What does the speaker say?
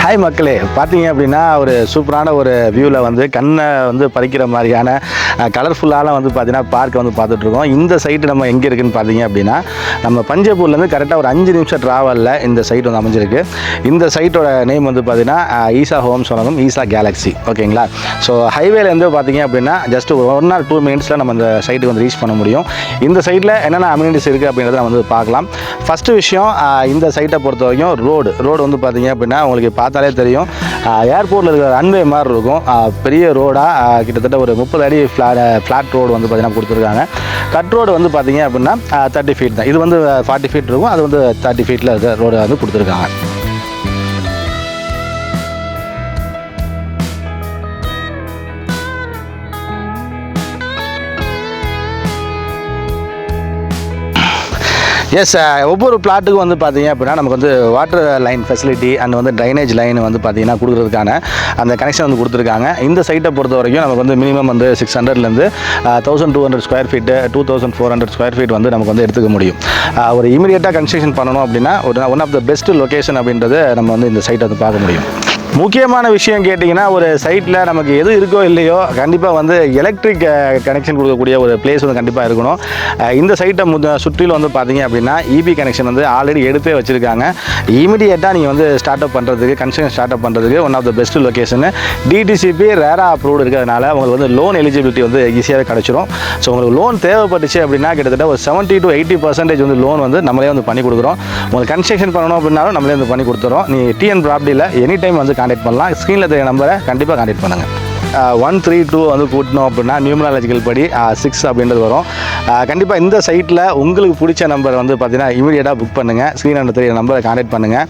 Hi மக்களே, பார்த்தீங்க அப்படின்னா ஒரு சூப்பரான ஒரு வியூவில் வந்து கண்ணை வந்து பறிக்கிற மாதிரியான கலர்ஃபுல்லான வந்து பார்த்தீங்கன்னா பார்க்கை வந்து பார்த்துட்ருக்கோம். இந்த சைட்டு நம்ம எங்கே இருக்குதுன்னு பார்த்தீங்க அப்படின்னா நம்ம பஞ்சப்பூர்லேருந்து கரெக்டாக ஒரு 5 நிமிஷம் ட்ராவலில் இந்த சைட் வந்து அமைஞ்சிருக்கு. இந்த சைட்டோட நேம் வந்து பார்த்தீங்கன்னா ஈசா ஹோம்ஸ் வழங்கும் ஈசா கேலக்ஸி. ஓகேங்களா? ஸோ ஹைவேலேருந்து பார்த்தீங்க அப்படின்னா ஜஸ்ட் ஒரு 1 or 2 minutesல நம்ம இந்த சைட்டுக்கு வந்து ரீச் பண்ண முடியும். இந்த சைட்டில் என்னென்ன அம்யூனிட்டிஸ் இருக்குது அப்படின்றத நம்ம வந்து பார்க்கலாம். ஃபஸ்ட்டு விஷயம், இந்த சைட்டை பொறுத்த வரைக்கும் ரோடு வந்து பார்த்தீங்க அப்படின்னா உங்களுக்கு பார்த்தாலே தெரியும், ஏர்போர்ட்டில் இருக்கிற ரன்வே மாதிரி இருக்கும். பெரிய ரோடாக கிட்டத்தட்ட ஒரு 30 அடி ஃப்ளாட் ரோடு வந்து பார்த்தீங்கன்னா கொடுத்துருக்காங்க. கட் ரோடு வந்து பார்த்தீங்க அப்படின்னா 30 feet தான். இது வந்து 40 feet இருக்கும், அது வந்து 30 feetல இருக்க ரோடு வந்து கொடுத்துருக்காங்க. எஸ், ஒவ்வொரு பிளாட்டுக்கும் வந்து பார்த்தீங்க அப்படின்னா நமக்கு வந்து வாட்டர் லைன் ஃபெசிலிட்டி அண்ட் வந்து ட்ரைனேஜ் லைன் வந்து பார்த்தீங்கன்னா கொடுக்குறதுக்கான அந்த கனெக்ஷன் வந்து கொடுத்துருக்காங்க. இந்த சைட்டை பொறுத்த வரைக்கும் நமக்கு வந்து மினிமம் வந்து 600லேருந்து 1200 ஸ்கொயர் ஃபீட்டு 2400 ஸ்கொயர் ஃபீட் வந்து நமக்கு வந்து எடுத்துக்க முடியும். ஒரு இமீடியட்டாக கன்ஸ்ட்ரக்ஷன் பண்ணணும் அப்படின்னா one of the best location அப்படின்றது நம்ம வந்து இந்த சைட்டை வந்து பார்க்க முடியும். முக்கியமான விஷயம் கேட்டிங்கன்னா, ஒரு சைட்டில் நமக்கு எது இருக்கோ இல்லையோ கண்டிப்பாக வந்து எலக்ட்ரிக் கனெக்ஷன் கொடுக்கக்கூடிய ஒரு பிளேஸ் வந்து கண்டிப்பாக இருக்கணும். இந்த சைட்டை சுற்றிலும் வந்து பார்த்தீங்க அப்படின்னா இபி கனெக்ஷன் வந்து ஆல்ரெடி எடுத்தே வச்சுருக்காங்க. இமீடியட்டாக நீங்கள் வந்து கன்ஸ்ட்ரக்ஷன் ஸ்டார்ட் அப் பண்ணுறதுக்கு one of the best location. DTCP RERA approved இருக்கிறதுனால உங்களுக்கு வந்து லோன் எலிஜிபிலிட்டி வந்து ஈஸியாகவே கிடச்சிரும். ஸோ உங்களுக்கு லோன் தேவைப்பட்டுச்சு அப்படின்னா கிட்டத்தட்ட ஒரு 70 to 80% வந்து லோன் வந்து நம்மளே வந்து பண்ணி கொடுக்குறோம். உங்களுக்கு கன்ஸ்ட்ரக்ஷன் பண்ணணும் அப்படின்னாலும் நம்மளே வந்து பண்ணி கொடுத்துறோம். நீ டிஎன் ப்ராப்பர்ட்டியில் எனி டைம் வந்து கான்டாக்ட் பண்ணலாம். ஸ்க்ரீனில் தெரிய நம்பரை கண்டிப்பாக கான்டாக்ட் பண்ணுங்கள். 132 வந்து கூட்டணும் அப்படின்னா நியூமராலஜிக்கல் படி 6 அப்படின்றது வரும். கண்டிப்பாக இந்த சைட்டில் உங்களுக்கு பிடிச்ச நம்பர் வந்து பார்த்தீங்கன்னா இமீடியட்டாக புக் பண்ணுங்கள். ஸ்க்ரீனில் தெரிய நம்பரை கான்டாக்ட் பண்ணுங்கள்.